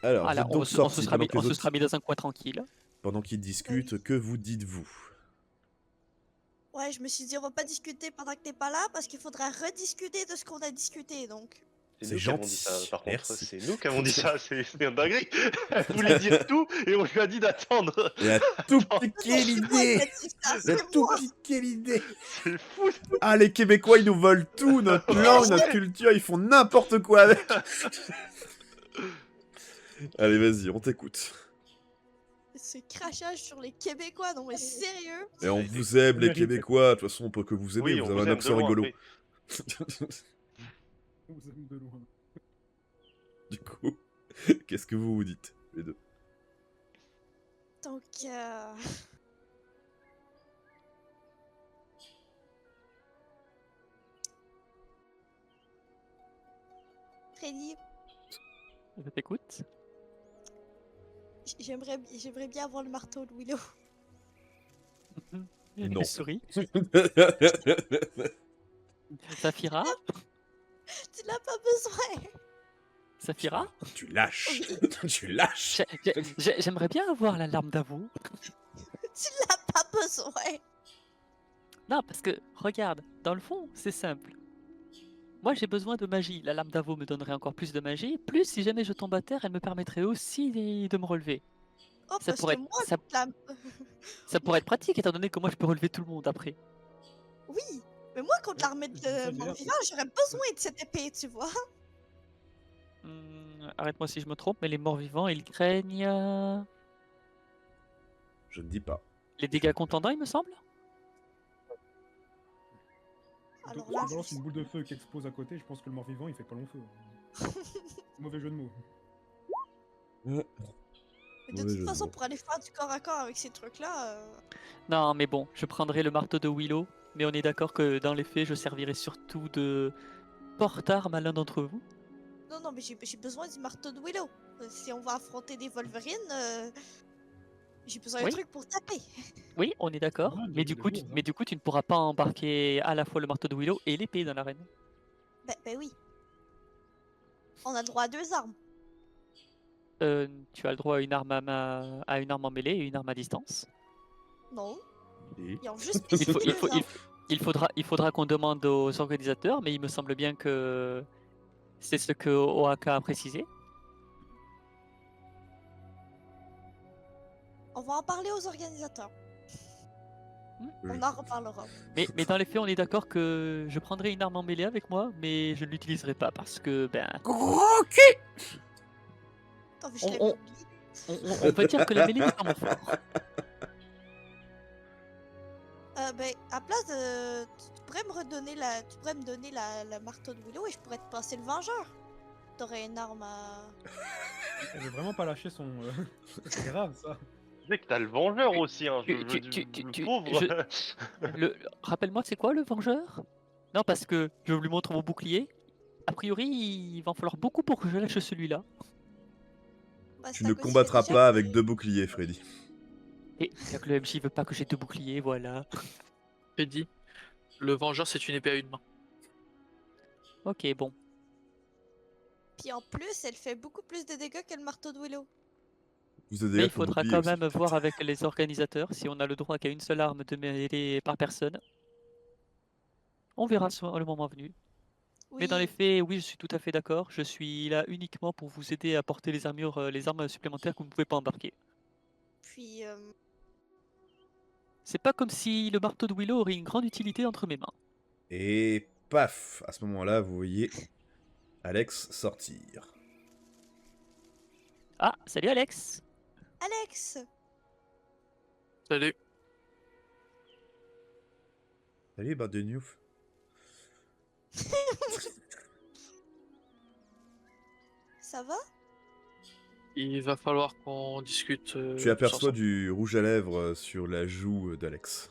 Alors, vous Voilà, êtes donc sortis pendant que on les se autres, sera mis dans un coin tranquille. pendant qu'ils discutent, que vous dites-vous? Ouais, je me suis dit, on va pas discuter pendant que t'es pas là parce qu'il faudra rediscuter de ce qu'on a discuté, donc. C'est nous qui avons dit ça, gentil, par contre, merci. c'est nous qui avons dit ça, c'est un dinguerie. Elle voulait dire tout et on lui a dit d'attendre. Il a tout Attends, piqué C'est moi qui l'idée! ai dit ça, Il a c'est tout moi. piqué l'idée! c'est fou. Ah, les Québécois, ils nous volent tout, notre langue, notre culture, ils font n'importe quoi avec. Allez, vas-y, on t'écoute. Ce crachage sur les Québécois, non mais sérieux? Et on vous aime, les Québécois, de toute façon, on peut que vous aimer, Oui, vous on avez vous un aime de accent loin, rigolo. oui. On vous aime de loin. Du coup, qu'est-ce que vous vous dites, les deux? Donc, Freddy, Je t'écoute. j'aimerais bien avoir le marteau de Willow. Non. Elle sourit. Saphira? Tu n'as pas besoin. Saphira? Tu lâches. Tu lâches. J'aimerais bien avoir la larme d'Avo. Tu n'as pas besoin. Non, parce que, regarde, dans le fond, c'est simple. Moi, j'ai besoin de magie. La lame d'Avo me donnerait encore plus de magie. Plus, si jamais je tombe à terre, elle me permettrait aussi de me relever. Oh, Ça parce pourrait que être- moi, ça- la- Ça pourrait être pratique, étant donné que moi, je peux relever tout le monde après. oui, mais moi, contre l'armée je dis ça, de d'ailleurs, mort-vivant, j'aurais besoin de cette épée, tu vois. Arrête-moi si je me trompe, mais les morts-vivants, ils craignent Je ne dis pas. les dégâts contendants, il me semble. Alors Donc, là, si tu balances une boule de feu qui explose à côté, je pense que le mort-vivant, il fait pas long feu. Mauvais jeu de mots. mais de Mauvais toute jeu de façon, mots. pour aller faire du corps à corps avec ces trucs-là, Non, mais bon, je prendrai le marteau de Willow. Mais on est d'accord que dans les faits, je servirai surtout de porte-arme à l'un d'entre vous. non, mais j'ai besoin du marteau de Willow. Si on va affronter des Wolverines, j'ai besoin d'un Oui. truc pour taper. Oui, on est d'accord. Ah, Mais du coup, tu ne pourras pas embarquer à la fois le marteau de Willow et l'épée dans l'arène. Ben oui. On a le droit à 2 armes. Tu as le droit à une arme à une arme en mêlée et une arme à distance. Non, Et ils ont juste Il, spécifié faut- il, 2 faut- armes. il faudra qu'on demande aux organisateurs, mais il me semble bien que c'est ce que OAK a précisé. On va en parler aux organisateurs. On en reparlera. Mais dans les faits, on est d'accord que je prendrai une arme en mêlée avec moi, mais je ne l'utiliserai pas parce que, ben, Gros cul. Attends, mais je On- l'avais on- oublié. on peut dire que la mêlée n'est pas mon fort. Ben, à place de... Tu pourrais me redonner Tu pourrais me donner la marteau de Willow et je pourrais te passer le Vengeur. T'aurais une arme à... Elle veut vraiment pas lâcher son. C'est grave ça. Tu sais que t'as le vengeur aussi, hein. Tu- Le pauvre. Rappelle-moi, c'est quoi le Vengeur? Non, parce que je lui montre mon bouclier. A priori, il va en falloir beaucoup pour que je lâche celui-là. Bah, Tu c'est ne à cause combattras que pas avec 2 boucliers, Freddy. Et c'est que le MJ veut pas que j'ai deux boucliers, voilà. J'ai dit, le Vengeur, c'est une épée à une main. Ok, bon. Puis en plus, elle fait beaucoup plus de dégâts que le marteau de Willow. Vous avez Mais déjà il ton faudra bouclier quand aussi. même voir avec les organisateurs si on a le droit qu'à une seule arme de mêlée par personne. On verra le moment venu. Oui, Mais dans les faits, oui, je suis tout à fait d'accord. Je suis là uniquement pour vous aider à porter les armures, les armes supplémentaires que vous ne pouvez pas embarquer. puis... C'est pas comme si le marteau de Willow aurait une grande utilité entre mes mains. Et paf, à ce moment-là, vous voyez Alex sortir. Ah, salut Alex! Alex! Salut. Salut, bah de Newf. Ça va? Il va falloir qu'on discute. Tu aperçois ensemble. du rouge à lèvres sur la joue d'Alex.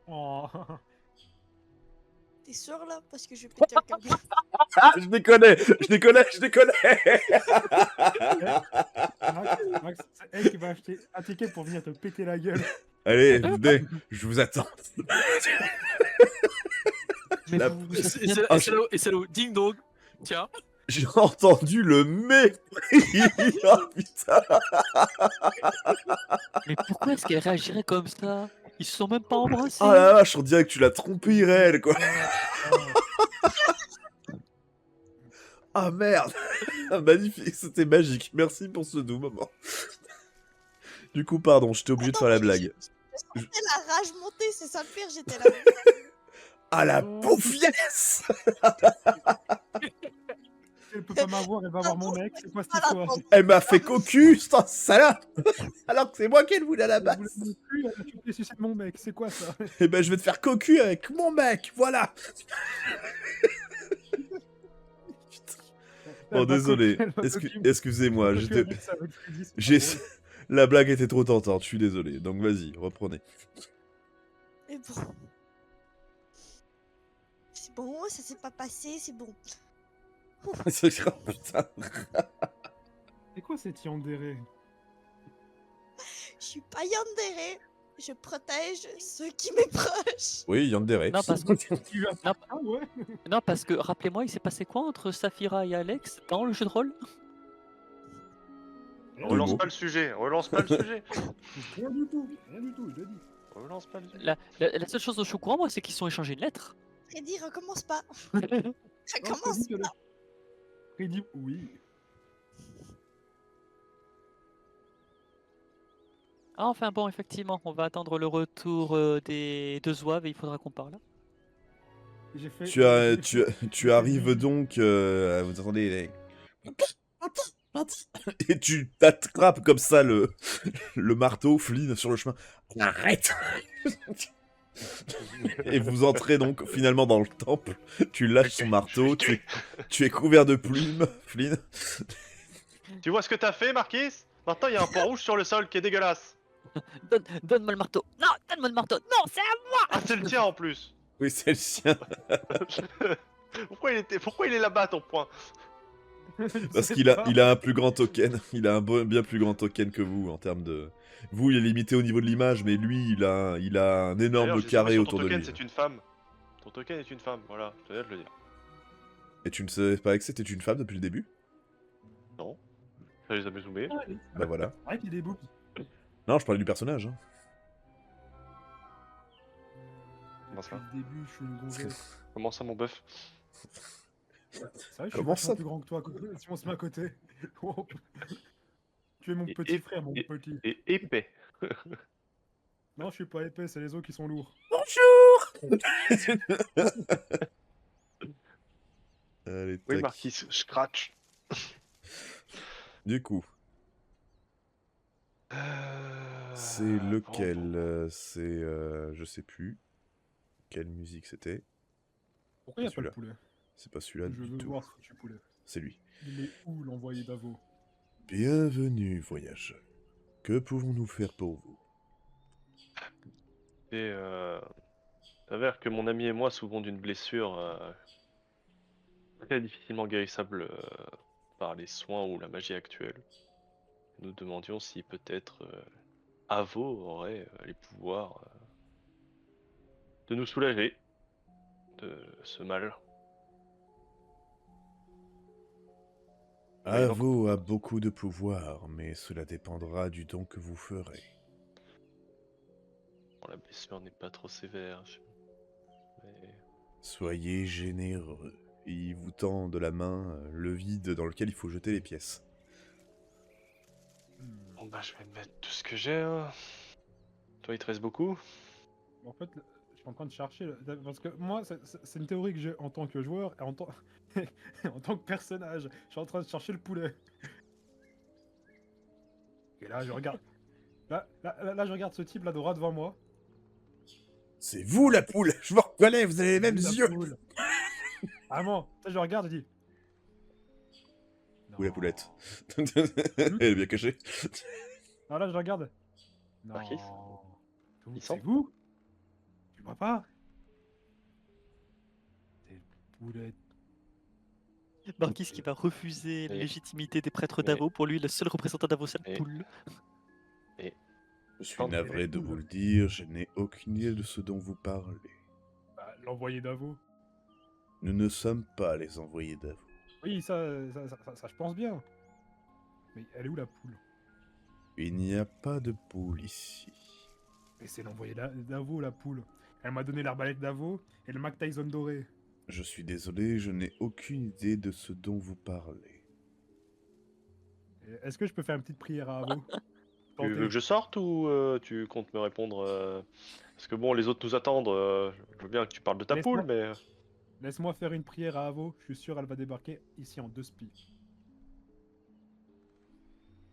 Oh. T'es sûr là? Parce que je vais péter un câble. Ah, je déconne, je déconne, je déconne. Max, c'est elle qui va acheter un ticket pour venir te péter la gueule. Allez, venez, je vous attends. Mais La- vous Et êtes c'est bien- et c'est là où- ding dong. Tiens. J'ai entendu le mépris. Oh putain. Mais pourquoi est-ce qu'elle réagirait comme ça? Ils se sont même pas embrassés. Oh la vache, on dirait que tu l'as trompé Irel, quoi. Ah merde. Magnifique, c'était magique. Merci pour ce doux moment. Du coup, pardon, j'étais obligé de faire la blague. Je sentais la rage monter, c'est ça le pire, j'étais là. Ah la paufiesse. Elle peut pas m'avoir, elle va voir mon mec. C'est quoi cette histoire? Elle m'a fait cocu, cette salope. Alors que c'est moi qu'elle voulait à la Elle base. voulait mon cul, elle a chopé sucer mon mec. C'est quoi ça? Eh ben, je vais te faire cocu avec mon mec, voilà. Bon, désolé. Excusez-moi, la blague était trop tentante, je suis désolé. Donc vas-y, reprenez. Mais bon. C'est bon, ça s'est pas passé, c'est bon. C'est grave, putain. C'est quoi cette yandere? Je suis pas yandere. Je protège ceux qui m'approchent. Oui, Yandere. Non, parce que, Tu as... Non. Ah ouais? non, parce que rappelez-moi, il s'est passé quoi entre Saphira et Alex dans le jeu de rôle? Relance mots. pas le sujet, relance pas le sujet. Rien du tout, je l'ai dit. Relance pas le sujet. La seule chose dont je suis au courant, moi, c'est qu'ils se sont échangés une lettre. Freddy, recommence pas. Non, Recommence Freddy, pas. Freddy, oui. Ah, enfin bon, effectivement, on va attendre le retour des deux zouaves et il faudra qu'on parle. J'ai fait... Tu arrives donc, vous entendez et tu t'attrapes comme ça le marteau, Flynn, sur le chemin. Arrête. Et vous entrez donc finalement dans le temple. Tu lâches son marteau, tu es couvert de plumes, Flynn. Tu vois ce que t'as fait, Marquis? Maintenant, il y a un point rouge sur le sol qui est dégueulasse. Donne-moi le marteau. Non, donne-moi le marteau. Non, c'est à moi. Ah, c'est le tien en plus. Oui, c'est le sien. Pourquoi il est là-bas, ton point? Parce qu'il a un plus grand token. Il a un bien plus grand token que vous en termes de... Vous, il est limité au niveau de l'image, mais lui, il a un énorme D'ailleurs, j'ai carré sur autour ton de token, lui. c'est une femme. Ton token est une femme, voilà, je tenais à te le dire. Et tu ne savais pas que c'était une femme depuis le début? Non, ça les a zoomés. Bah voilà. Ouais, qu'il y a des boobs. Non, je parlais du personnage. Hein. Comment ça? Depuis le début, je suis une gonzesse. Comment ça, mon bœuf? C'est vrai, je suis Comment vachement ça? plus grand que toi, si on se met à côté. Wow. Tu es mon Et- petit frère, mon petit. Et épais. Non, je suis pas épais, c'est les os qui sont lourds. Bonjour. Allez, Oui, tac. Marquis, scratch. Du coup, c'est lequel? C'est... je sais plus. Quelle musique c'était? Pourquoi il n'y a pas le Celui-là. poulet? C'est pas celui-là Je du veux tout. voir ce poulet. C'est lui. Il est où l'envoyé d'Avo? Bienvenue, voyageur. Que pouvons-nous faire pour vous? Et il s'avère que mon ami et moi souffrons d'une blessure très difficilement guérissable par les soins ou la magie actuelle. Nous demandions si peut-être Avo aurait les pouvoirs de nous soulager de ce mal. Oui, donc- Avo a beaucoup de pouvoir, mais cela dépendra du don que vous ferez. Bon, la blessure n'est pas trop sévère. Mais... Soyez généreux. Il vous tend de la main le vide dans lequel il faut jeter les pièces. Bon bah je vais mettre tout ce que j'ai. Hein. Toi il te reste beaucoup? En fait, je suis en train de chercher. Parce que moi, c'est une théorie que j'ai en tant que joueur et en tant, en tant que personnage. Je suis en train de chercher le poulet. Et là, je regarde. Là, je regarde ce type là droit devant moi. C'est vous la poule! Je vous reconnais, vous avez les mêmes La yeux! poule. Vraiment, ça, je regarde et dis. Ou la Non. poulette. Elle est bien cachée. Non, là, je regarde. Non. Marquis C'est sent vous? Tu vois pas? C'est le poulet. Marquis qui va refuser la Et- légitimité des prêtres mais- d'Avo. Pour lui, le seul représentant d'Avo, c'est la Et- poule. Je suis Pardon, navré de vous le dire, je n'ai aucune idée de ce dont vous parlez. Bah, l'envoyé d'Avo. Nous ne sommes pas les envoyés d'Avo. Oui, ça, je pense bien. Mais elle est où la poule? Il n'y a pas de poule ici. Et c'est l'envoyé d'Avo, la poule. Elle m'a donné l'arbalète d'Avo et le Mac Tyson doré. Je suis désolé, je n'ai aucune idée de ce dont vous parlez. Est-ce que je peux faire une petite prière à Avo? Tu veux Tenter. que je sorte ou tu comptes me répondre Parce que bon, les autres nous attendent. Je veux bien que tu parles de ta Laisse-moi- poule, mais. Laisse-moi faire une prière à Avo. Je suis sûr elle va débarquer ici en 2 spies.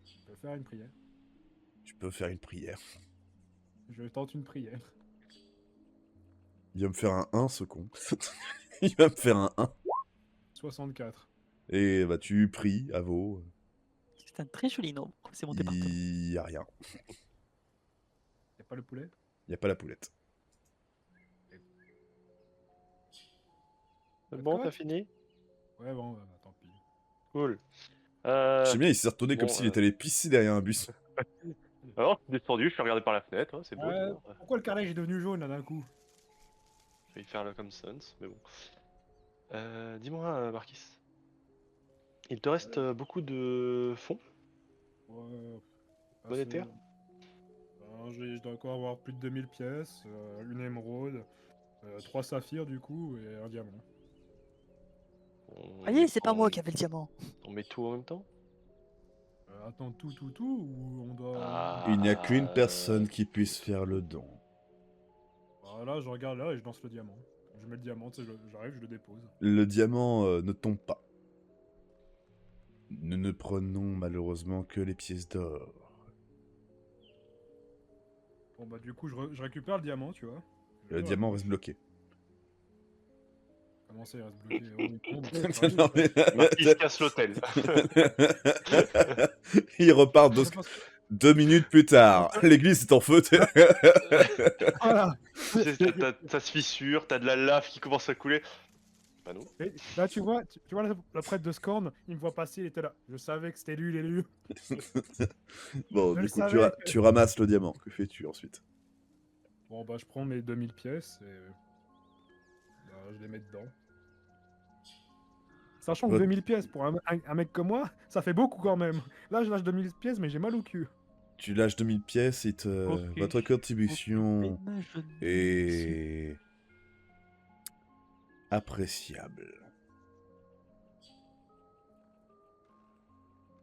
Je peux faire une prière. Tu peux faire une prière. Je tente une prière. Il va me faire un 1, ce con. Il va me faire un 1. 64. Et bah tu pries, Avo. C'est un très joli nombre, c'est mon département. Il y a rien. Y'a pas le poulet? Il y a pas la poulette. C'est bon, Quoi? t'as fini? Ouais, bon, bah, tant pis. Cool. J'aime bien, il s'est retourné comme bon, s'il était allé pisser derrière un bus. Alors, je suis descendu, je suis regardé par la fenêtre, hein, c'est beau. Ouais, d'ailleurs. pourquoi le carrelage est devenu jaune là d'un coup? Je vais y faire le comme Sons, mais bon. Dis-moi, Marquis, il te reste beaucoup de fonds Ouais, monétaires? je dois encore avoir plus de 2000 pièces, une émeraude, 3 saphirs du coup, et un diamant. On Voyez, met c'est pas quoi, moi qui avais le diamant. On met tout en même temps? Attends, tout, ou on doit... Ah. Il n'y a qu'une personne qui puisse faire le don. Bah, là, je regarde là et je lance le diamant. Je mets le diamant, tu sais, j'arrive, je le dépose. Le diamant ne tombe pas. Nous ne prenons malheureusement que les pièces d'or. Bon bah du coup, je récupère le diamant, tu vois. Le diamant reste bloqué. Comment ça, il reste bloqué? Oh, il tombe. Non, mais- Marquis casse l'hôtel. Il repart 2 minutes plus tard. L'église est en feu. Voilà. Ça se fissure, t'as de la lave qui commence à couler. Bah non. Et là, tu vois le prêtre de Scorn, il me voit passer, il était là. Je savais que c'était lui l'élu. Bon, Je du le coup, savais. tu ramasses le diamant. Que fais-tu ensuite? Bon bah je prends mes 2000 pièces et bah, je les mets dedans. Sachant que Ouais. 2000 pièces pour un mec comme moi, ça fait beaucoup quand même. Là je lâche 2000 pièces mais j'ai mal au cul. Tu lâches 2000 pièces et Ok. votre contribution Mais je ne- est appréciable.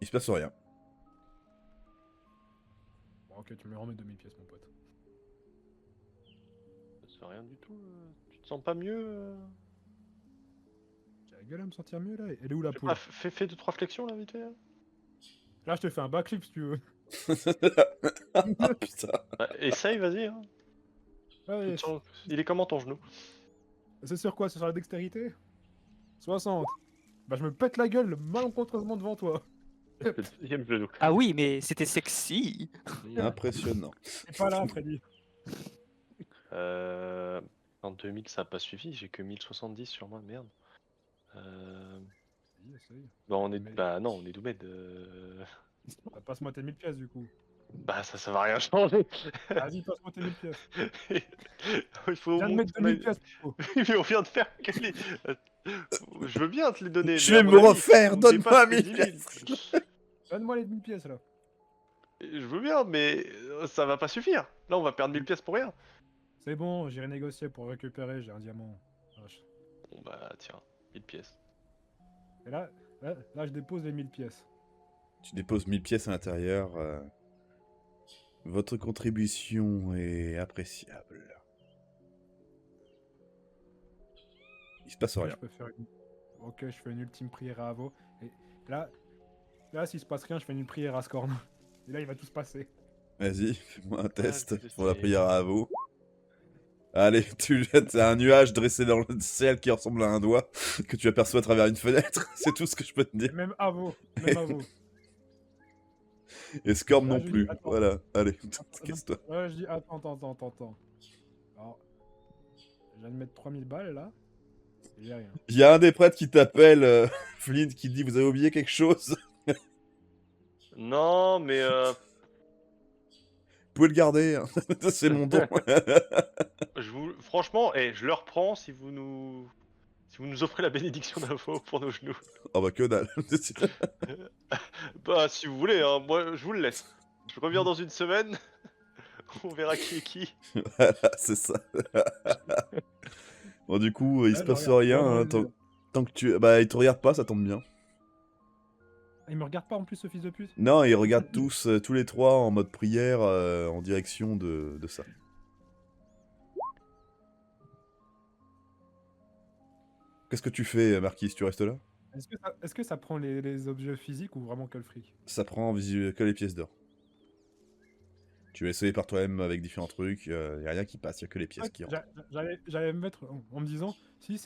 Il se passe rien. Bon ok, tu me remets 2000 pièces mon pote. C'est rien du tout. Tu te sens pas mieux J'ai la gueule à me sentir mieux là. Elle est où la Je sais poule? pas, fais 2-3 flexions là, vite fait. Là je te fais un backflip si tu veux. Ah, putain. Bah, essaye, vas-y. Hein. Ouais, Il est comment ton genou? c'est sur quoi? C'est sur la dextérité? 60. Bah je me pète la gueule malencontreusement devant toi. Le deuxième genou. Ah oui, mais c'était sexy. Impressionnant. T'es pas là Freddy. En 2000, ça a pas suffi, j'ai que 1070 sur moi, merde. Vas-y, essaye. Bah, on est. Mais- Bah, non, on est Doomède. Bah, passe-moi tes 1000 pièces du coup. Bah, ça va rien changer. Vas-y, passe-moi tes 1000 pièces. Il faut. Viens de mettre 2000 pièces. Plutôt. Mais on vient de faire. Je veux bien te les donner. Je mais à vais mon me avis, refaire, on donne-moi dépasse les 1000 10 000. Donne-moi les 1000 pièces là. Je veux bien, mais ça va pas suffire. Là, on va perdre 1000 pièces pour rien. C'est bon, j'irai négocier pour récupérer, j'ai un diamant. Vache. Bon, bah, tiens, 1000 pièces. Et là, je dépose les 1000 pièces. Tu déposes 1000 pièces à l'intérieur. Votre contribution est appréciable. Il se passe Là, rien. je peux faire une... Ok, je fais une ultime prière à Avo. Et là, s'il se passe rien, je fais une prière à Scorn. Et là, il va tout se passer. Vas-y, fais-moi un test je pour la sais. prière à vous. Allez, tu jettes un nuage dressé dans le ciel qui ressemble à un doigt que tu aperçois à travers une fenêtre. C'est tout ce que je peux te Et dire. même Avo. Même Avo. Et Scorn Là, non je dis, plus. attends. Voilà, allez, Attends, casse-toi. Ouais, je dis, attends. Alors, je viens de mettre 3000 balles là. Et j'ai rien. Il y a un des prêtres qui t'appelle, Flint, qui dit vous avez oublié quelque chose. Non, mais. Vous pouvez le garder, hein. C'est mon don. Franchement, je le reprends si Si vous nous offrez la bénédiction d'Avo pour nos genoux. Oh bah que dalle. Bah si vous voulez, hein, moi je vous le laisse. Je reviens dans une semaine. On verra qui est qui. Voilà, c'est ça. Bon, du coup, il se je passe regarde rien. vraiment Hein, tant que tu. Bah, il te regarde pas, ça tombe bien. Il me regarde pas en plus, ce fils de pute. Non, ils regardent tous, tous les trois en mode prière en direction de ça. Qu'est-ce que tu fais, Marquis? Tu restes là? Est-ce que ça prend les objets physiques ou vraiment que le fric? Ça prend que les pièces d'or. Tu vas essayer par toi-même avec différents trucs, y a rien qui passe, y a que les pièces qui rentrent. J'allais me mettre en me disant, si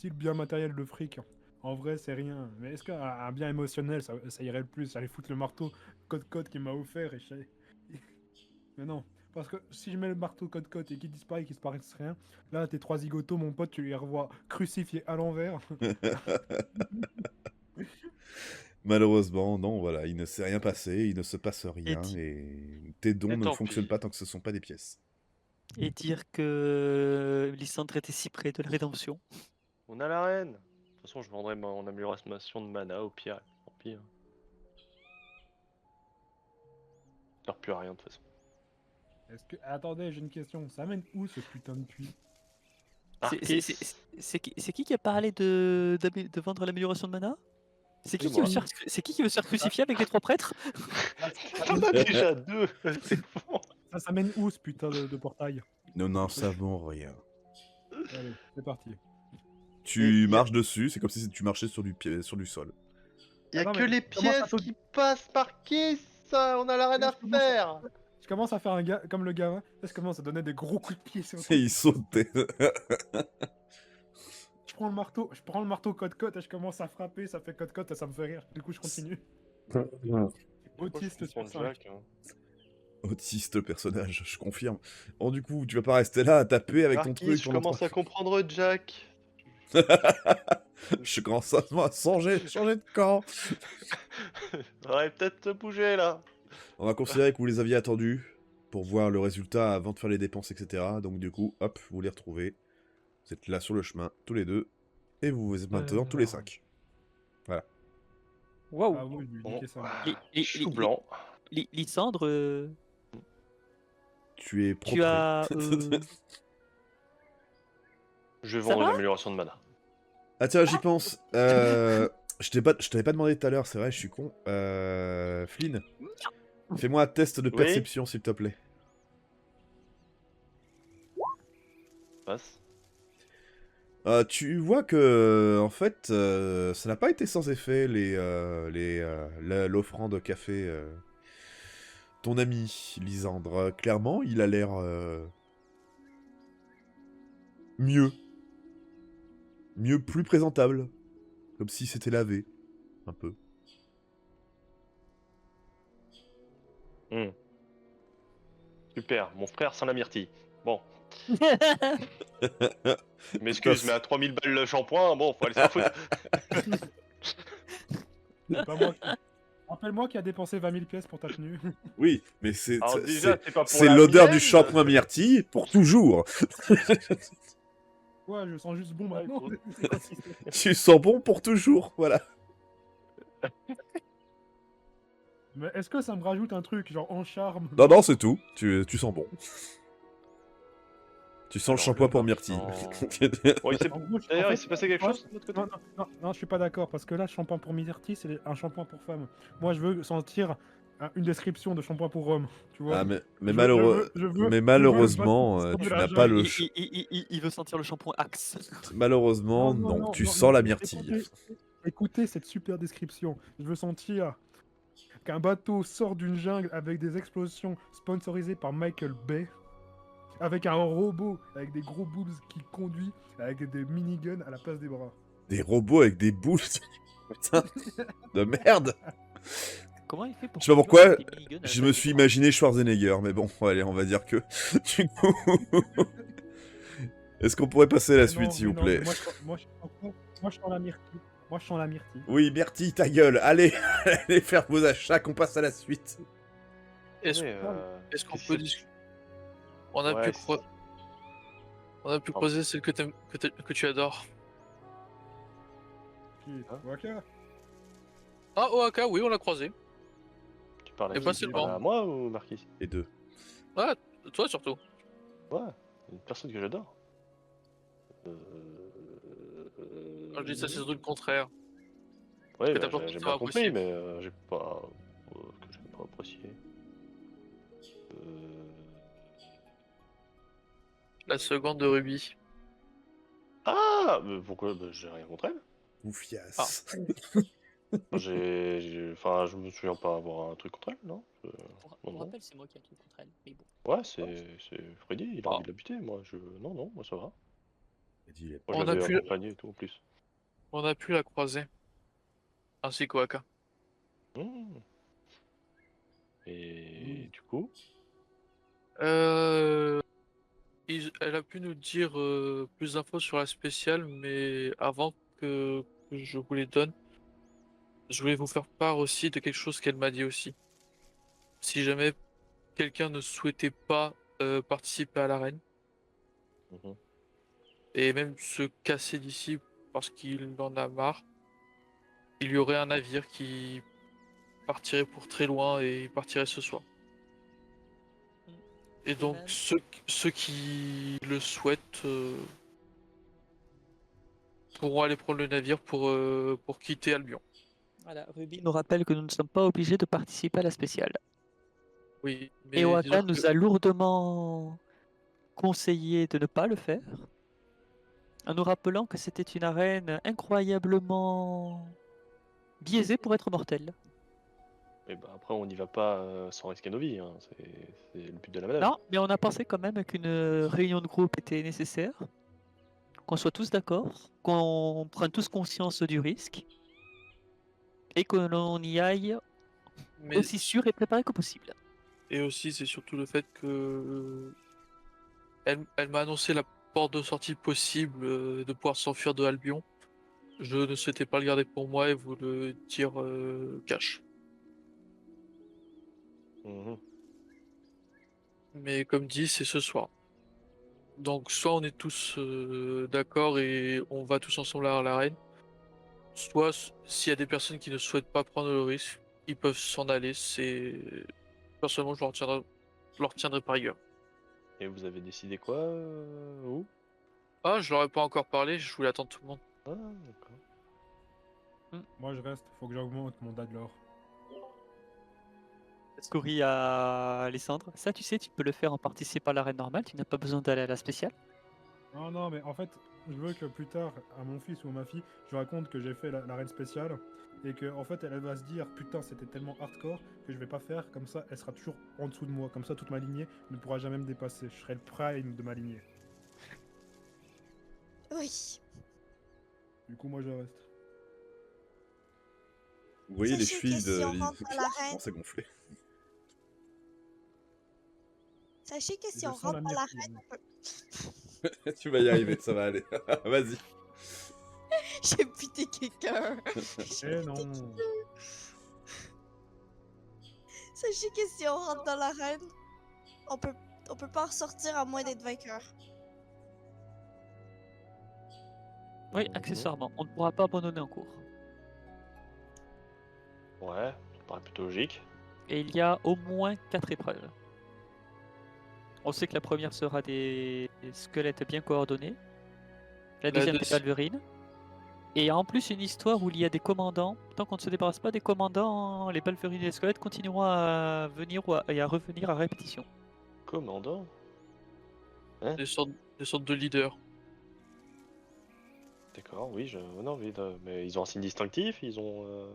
le bien matériel, le fric, en vrai c'est rien. Mais est-ce qu'un bien émotionnel, ça irait le plus? J'allais foutre le marteau code qui m'a offert et Mais non, parce que si je mets le marteau code et qu'il disparaît, qu'il se passe rien, là tes 3 zigotos, mon pote, tu les revois crucifiés à l'envers. Malheureusement, non, voilà, il ne s'est rien passé, il ne se passe rien, di- et tes dons Et ne tant fonctionnent pis. pas tant que ce sont pas des pièces. Et dire que Lysandre était si près de la rédemption. On a la reine. De toute façon, je vendrai mon amélioration de mana au pire. Tant pis. Hein. Ça sert plus à rien de toute façon. Attendez, j'ai une question. Ça mène où ce putain de puits? C'est qui a parlé de vendre l'amélioration de mana? C'est qui, C'est moi. qui veut se faire crucifier avec les 3 prêtres? T'en as déjà 2. C'est bon. Ça mène où ce putain de portail? Nous n'en savons rien. Allez, c'est parti. Tu Et marches dessus, c'est comme si tu marchais sur du sol. Y a Ah non, que mais les comment ça pièces peut- qui passent par qui ça? On a la reine à Comment ça- faire. Je commence à faire un gars comme le gamin. Là, je commence à donner des gros coups de pied sur le Et truc. il sautait. Je prends le marteau code et je commence à frapper, ça fait code et ça me fait rire. Du coup, je continue. Autiste sur 5. Jack, hein. Autiste le personnage, je confirme. Bon, du coup, tu vas pas rester là à taper avec ton Marquis, truc. je pendant commence à comprendre Jack. Je commence à changer de camp. Ouais, peut-être te bouger là. On va considérer que vous les aviez attendus pour voir le résultat avant de faire les dépenses, etc. Donc du coup, hop, vous les retrouvez. Vous êtes là sur le chemin, tous les deux. Et vous êtes maintenant tous les 5. Waouh! Ah oui, je lui ai Bon, niqué ça. chou blanc. Lysandre, Tu es propre. tu as. Je Ça vends une va amélioration de mana. Ah tiens, j'y pense. Je t'avais pas demandé tout à l'heure, c'est vrai, je suis con. Flynn, fais-moi un test de Oui. perception, s'il te plaît. Passe. Tu vois que, en fait, ça n'a pas été sans effet, l'offrande de café. Ton ami, Lysandre, clairement, il a l'air mieux. Mieux, plus présentable. Comme si c'était lavé. Un peu. Super, mon frère sans la myrtille. Bon, je m'excuse, mais à 3000 balles le shampoing, bon, faut aller s'en foutre. C'est pas moi qui- Rappelle-moi qui a dépensé 20 000 pièces pour ta tenue. Oui, mais c'est Alors déjà, c'est pas pour c'est la l'odeur mienne. du shampoing myrtille pour toujours. Ouais, je sens juste bon maintenant. écoute. C'est quoi, c'est- Tu sens bon pour toujours, voilà. Mais est-ce que ça me rajoute un truc, genre en charme? Non, non, c'est tout. Tu sens bon. Tu sens le Alors, shampoing le pour myrtille. Bon, En gros, D'ailleurs, en fait, il s'est passé quelque moi, chose de notre côté Non, je suis pas d'accord, parce que là, shampoing pour myrtille, c'est un shampoing pour femme. Moi, je veux sentir une description de shampoing pour homme, tu vois. Ah, mais Je veux le malheureusement, bâton tu de n'as la pas jungle. le... Il veut sentir le shampoing Axe. Malheureusement, non. Tu sens la myrtille. Écoutez cette super description. Je veux sentir qu'un bateau sort d'une jungle avec des explosions sponsorisées par Michael Bay, avec un robot avec des gros boobs qui conduit avec des miniguns à la place des bras. Des robots avec des boules. Putain, de merde. Comment il fait pour. Je sais pas pourquoi, conduire avec des miniguns à la Je place me des suis bras imaginé Schwarzenegger, mais bon, allez, on va dire que... Du coup... Est-ce qu'on pourrait passer à la Mais suite, non, s'il mais vous non, plaît? mais moi, je sens la myrtille. Moi, je sens la myrtille. Oui, Myrtille, ta gueule. Allez, allez faire vos achats, qu'on passe à la suite. Est-ce Ouais, est-ce qu'on qu'est-ce peut que- discuter? On a Ouais, pu creuser celle que tu adores. Qui Hein Waka? Ah, Oaka, oui, on l'a croisé. Tu parles à Et qui? pas Tu seulement. parles à moi ou Marquis? Les deux. Ah, toi surtout. Ouais, une personne que j'adore. Quand je dis ça, c'est surtout le contraire. Ouais, que bah, t'as pas j'ai pensé bien à compris, possible. mais j'ai pas. Que je n'ai pas apprécié. La seconde de Ruby. Ah, mais pourquoi? Bah, j'ai rien contre elle. Oufias. Enfin, je me souviens pas avoir un truc contre elle, non? Pour non. rappel, c'est moi qui ai un truc contre elle. Mais bon. Ouais, c'est Freddy, il a Ah. envie de la buter, moi je. Non, non, moi ça va. Il est- Moi je On a l'avais pu- accompagné et tout en plus. On a pu la croiser. Ainsi qu'Oaka. Mmh. Et du coup, Euh... Elle a pu nous dire plus d'infos sur la spéciale, mais avant que je vous les donne, je voulais vous faire part aussi de quelque chose qu'elle m'a dit aussi. Si jamais quelqu'un ne souhaitait pas participer à l'arène, mhm. et même se casser d'ici parce qu'il en a marre, il y aurait un navire qui partirait pour très loin et il partirait ce soir. Et donc même. ceux qui le souhaitent pourront aller prendre le navire pour quitter Albion. Voilà, Ruby nous rappelle que nous ne sommes pas obligés de participer à la spéciale. Oui, Et mais Oaka disons nous que- a lourdement conseillé de ne pas le faire, en nous rappelant que c'était une arène incroyablement biaisée pour être mortelle. Et bah après on n'y va pas sans risquer nos vies, hein. C'est le but de la manœuvre. Non, mais on a pensé quand même qu'une réunion de groupe était nécessaire, qu'on soit tous d'accord, qu'on prenne tous conscience du risque, et que l'on y aille mais- aussi sûr et préparé que possible. et aussi c'est surtout le fait que elle m'a annoncé la porte de sortie possible de pouvoir s'enfuir de Albion. Je ne souhaitais pas le garder pour moi et vous le dire cash. Mhm. Mais comme dit, c'est ce soir. Donc soit on est tous d'accord et on va tous ensemble à l'arène, soit s'il y a des personnes qui ne souhaitent pas prendre le risque, ils peuvent s'en aller. Personnellement, je leur tiendrai par rigueur. Et vous avez décidé quoi où? Ah, je leur ai pas encore parlé, je voulais attendre tout le monde. Ah, d'accord. Moi je reste, faut que j'augmente mon dadlore. Scoury à Alessandre. Ça, tu sais, tu peux le faire en participant à l'arène normale, tu n'as pas besoin d'aller à la spéciale. Non, non, mais en fait, je veux que plus tard, à mon fils ou à ma fille, je raconte que j'ai fait l'arène spéciale et que en fait, elle va se dire putain, c'était tellement hardcore que je vais pas faire. Comme ça, elle sera toujours en dessous de moi. Comme ça, toute ma lignée ne pourra jamais me dépasser. Je serai le prime de ma lignée. Oui. Du coup, moi, je reste. Vous voyez les Sachez chevilles que si on de... rentre à l'arène, c'est gonflé. sachez que si Je on sens la rentre à myrtille. l'arène, on peut... Tu vas y arriver, ça va aller. Vas-y. J'ai buté quelqu'un. Eh non. Sachez que si on rentre dans l'arène, on peut pas en ressortir à moins d'être vainqueur. Oui, accessoirement, on ne pourra pas abandonner en cours. Ouais, ça paraît plutôt logique. Et il y a au moins 4 épreuves. On sait que la première sera des squelettes bien coordonnés. La deuxième des deuxi- balverines. Et en plus une histoire où il y a des commandants. Tant qu'on ne se débarrasse pas des commandants, les balverines et les squelettes continueront à venir et à revenir à répétition. Commandant? Des sortes de leaders. D'accord, oui, non, oui, mais ils ont un signe distinctif, ils ont.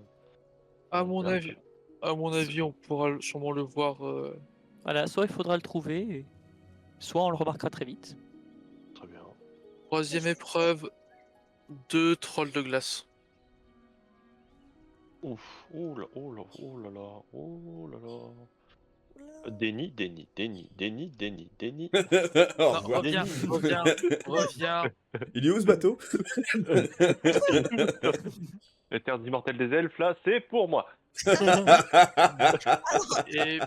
À un mon caractère. avis, on pourra sûrement le voir. Voilà, soit il faudra le trouver, soit on le remarquera très vite. Très bien. Troisième épreuve, 2 trolls de glace. Ouf, oh là, oh là, oh là là, oh là là. Oula. Déni, déni, déni, déni, déni, déni. Au Non, revoir. reviens. Il est où ce bateau? Les terres immortelles des elfes, là, c'est pour moi. Et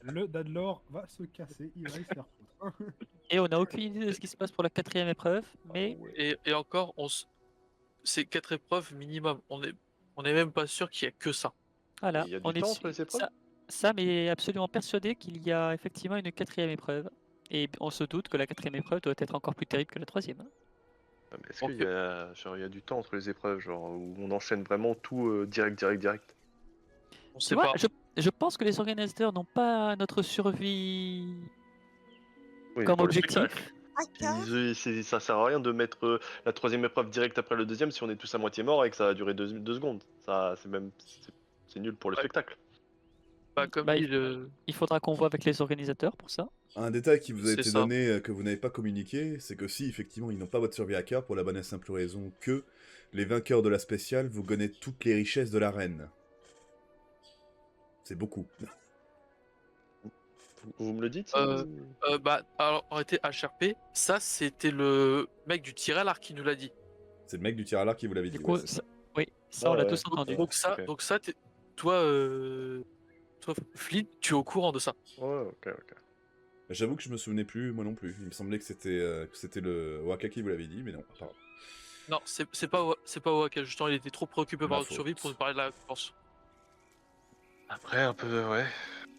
Le dadlore va se casser. Il va y se faire foutre. Et on n'a aucune idée de ce qui se passe pour la 4e épreuve, mais Et encore, c'est 4 épreuves minimum. On est même pas sûr qu'il y a que ça. Voilà, Il y a on du est temps su- entre les épreuves? Sam est absolument persuadé qu'il y a effectivement une quatrième épreuve. Et on se doute que la quatrième épreuve doit être encore plus terrible que la troisième, hein. Ah, mais est-ce Donc, qu'il y a, genre, il y a du temps entre les épreuves, genre, où on enchaîne vraiment tout direct? on Tu sait vois, pas. je pense que les organisateurs n'ont pas notre survie Oui, comme pour le objectif. spectacle. À Ils cœur. disent, ça sert à rien de mettre la troisième épreuve direct après le deuxième si on est tous à moitié morts et que ça va durer 2 secondes. Ça, c'est nul pour le Ouais. spectacle. Bah, comme Bah, dit le. Il faudra qu'on voit avec les organisateurs pour ça. Un détail qui vous a C'est été ça. donné, que vous n'avez pas communiqué, c'est que si effectivement ils n'ont pas votre survie à cœur, pour la bonne et simple raison que les vainqueurs de la spéciale, vous gagnez toutes les richesses de l'arène. C'est beaucoup. Vous me le dites ça, Euh, ou- Bah, alors, en réalité, HRP, ça, c'était le mec du tir à l'arc qui nous l'a dit. C'est le mec du tir à l'arc qui vous l'avait Du dit. coup, Ouais, c'est ça. oui, ça on l'a Ouais. tous entendu. Donc ça, ok. toi, Flynn, tu es au courant de ça. Ouais, ok. J'avoue que je me souvenais plus, moi non plus. Il me semblait que c'était le Waka qui vous l'avait dit, mais non, pardon. Non, c'est pas Waka, justement, il était trop préoccupé Ma par notre faute. survie pour nous parler de la course. Après, un peu, ouais.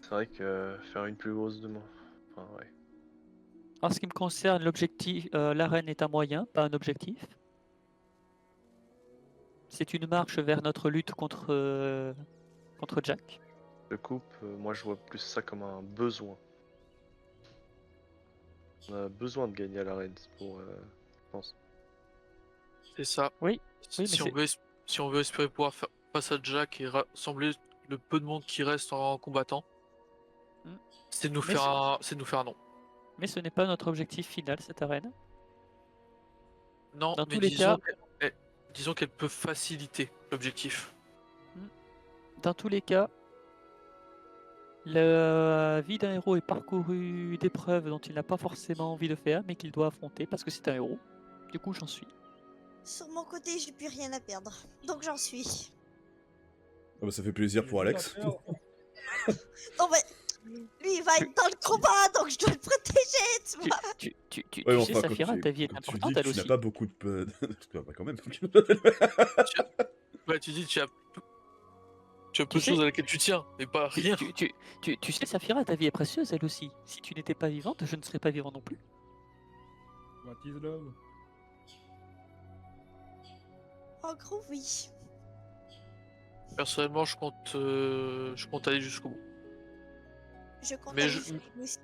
C'est vrai que faire une plus grosse demande. Enfin, ouais. En ce qui me concerne, l'objectif, l'arène est un moyen, pas un objectif. C'est une marche vers notre lutte contre Jack. Le coupe, moi je vois plus ça comme un besoin. On a besoin de gagner à l'arène pour, je pense. C'est ça. Oui, mais Si on veut espérer pouvoir faire face à Jack et rassembler le peu de monde qui reste en combattant, Mm. c'est de nous Mais faire un nom. Mais ce n'est pas notre objectif final, cette arène. Non, Dans mais tous les cas- disons qu'elle peut faciliter l'objectif. Dans tous les cas, la vie d'un héros est parcourue d'épreuves dont il n'a pas forcément envie de faire, mais qu'il doit affronter parce que c'est un héros. Du coup, j'en suis. Sur mon côté, j'ai plus rien à perdre. Donc j'en suis. Ah bah, ça fait plaisir pour Alex. Non mais lui il va être dans le combat donc je dois le protéger, tu vois. Tu Ouais, sais, Saphira, ta vie est quand tu importante, dis que elle tu n'as aussi. pas beaucoup de... Bah, quand même. Ouais, tu dis tu as peu de sais- choses à laquelle tu tiens, mais pas rien. Tu sais, Saphira, ta vie est précieuse, elle aussi. Si tu n'étais pas vivante, je ne serais pas vivant non plus. What is love? En gros oui. Personnellement, je compte aller jusqu'au bout. Je compte Mais aller je- jusqu'au bout aussi.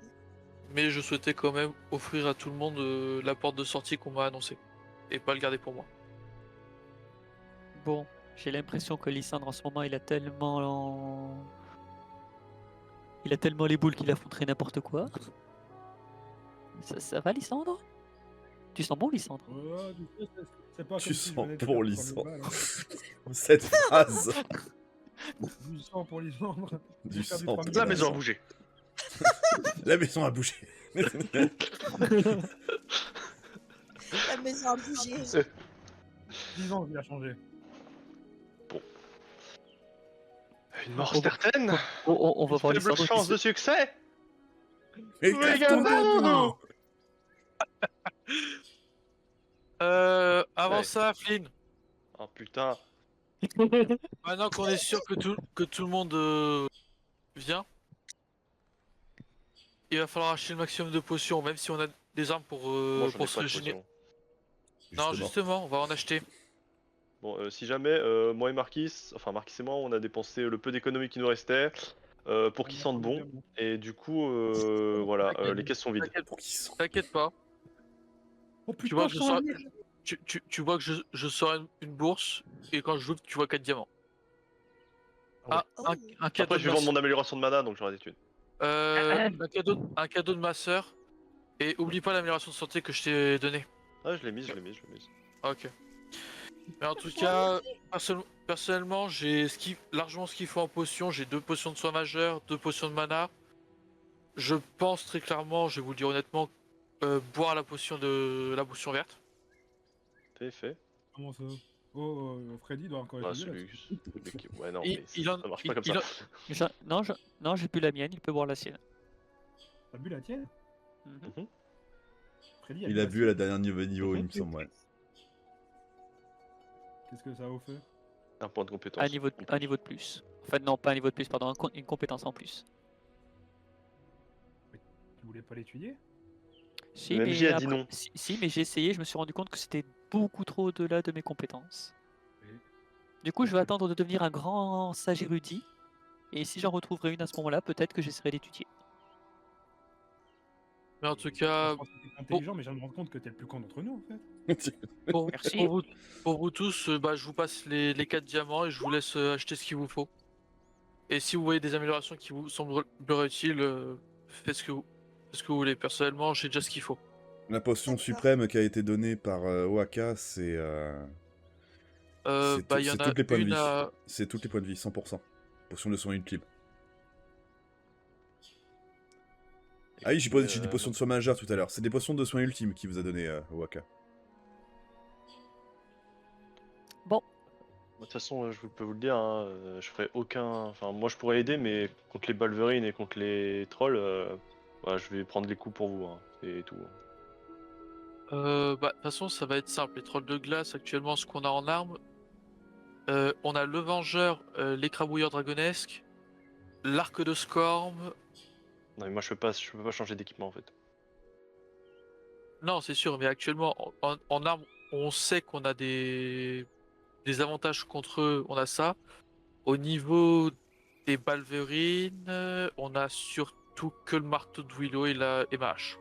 Mais je souhaitais quand même offrir à tout le monde la porte de sortie qu'on m'a annoncée. Et pas le garder pour moi. Bon, j'ai l'impression que Lysandre en ce moment, il a tellement les boules qu'il affronterait n'importe quoi. Ça va, Lysandre? Tu sens bon, Lysandre? Ouais, tu sais, c'est pas Tu comme si je sens venais de pour perdre Lysandre. 3000 balles, hein. Cette phrase Du sang pour Lysandre. du J'ai perdu sang. 3000 La balles. maison a bougé. La maison a bougé. La maison a bougé. 10 ans qu'il a changé. Une mort On va- certaine. On va Une voir faible Lysandre qui chance se- de succès. Écarte-toi. Avant Ouais. ça, Flynn, Oh putain. maintenant qu'on est sûr que tout le monde vient, il va falloir acheter le maximum de potions, même si on a des armes pour Moi j'en ai se pas de régénérer. potion. Non, justement, on va en acheter. Bon, si jamais moi et Marquis, enfin Marquis et moi, on a dépensé le peu d'économies qui nous restait pour qu'ils sentent bon. Et du coup, voilà, T'inquiète. les caisses sont vides. T'inquiète- Pour qui sont T'inquiète pas. Oh Tu vois putain, que je je sors, sens tu vois que je sors une bourse et quand je l'ouvre, tu vois 4 diamants. Ah ouais. Un cadeau Après, je de vais ma vendre mon amélioration de mana, donc j'aurai des thunes. un cadeau de ma sœur. Et oublie pas l'amélioration de santé que je t'ai donnée. Ah, je l'ai mise. Ok. Mais en tout cas, personnellement, j'ai largement ce qu'il faut en potions. J'ai 2 potions de soin majeur, 2 potions de mana. Je pense très clairement, je vais vous le dire honnêtement, boire la potion verte. T'es fait. Comment ça? Oh, Freddy doit encore Ah, étudier là. Ouais, non, Il- mais il en- ça marche pas comme ça. Non, j'ai plus la mienne, il peut boire la sienne. T'as bu la tienne? Mhm. Freddy Il a la bu à la dernière niveau, il me Ok. semble, ouais. Qu'est-ce que ça vous fait? Un point de compétence. Un niveau de plus. Enfin, non, pas un niveau de plus, pardon, une compétence en plus. Tu voulais pas l'étudier? Si, Le mais MJ a dit après- non. si, mais j'ai essayé, je me suis rendu compte que c'était beaucoup trop au-delà de mes compétences. Et- Du coup, je vais attendre de devenir un grand sage érudit. Et si j'en retrouverai une à ce moment-là, peut-être que j'essaierai d'étudier. Mais en tout cas, Je pense que t'es intelligent, mais je viens de me rendre compte que t'es le plus con d'entre nous, en fait. pour, Merci. pour vous tous, bah, je vous passe les 4 diamants et je vous laisse acheter ce qu'il vous faut. Et si vous voyez des améliorations qui vous sembleraient utiles, faites ce que vous voulez. Personnellement, j'ai déjà ce qu'il faut. La potion D'accord. suprême qui a été donnée par Oaka, c'est Bah, il y en a toutes les points de une vie. à... C'est toutes les points de vie, 100%. Potion de soin ultime. Ah oui, j'ai dit potion de soin majeur tout à l'heure. C'est des potions de soin ultime qui vous a donné Oaka. Bon, De toute façon, je peux vous le dire, hein, je ferai aucun. Enfin, moi je pourrais aider, mais contre les Balverines et contre les trolls, voilà, je vais prendre les coups pour vous. Hein, c'est tout. Bah, de toute façon, ça va être simple. Les trolls de glace, actuellement, ce qu'on a en armes, on a le Vengeur, l'écrabouilleur dragonesque, l'arc de Scorn. Non, mais moi je peux pas changer d'équipement en fait. Non, c'est sûr, mais actuellement, en armes, on sait qu'on a des avantages contre eux, on a ça. Au niveau des Balverines, on a surtout que le marteau de Willow et ma hache.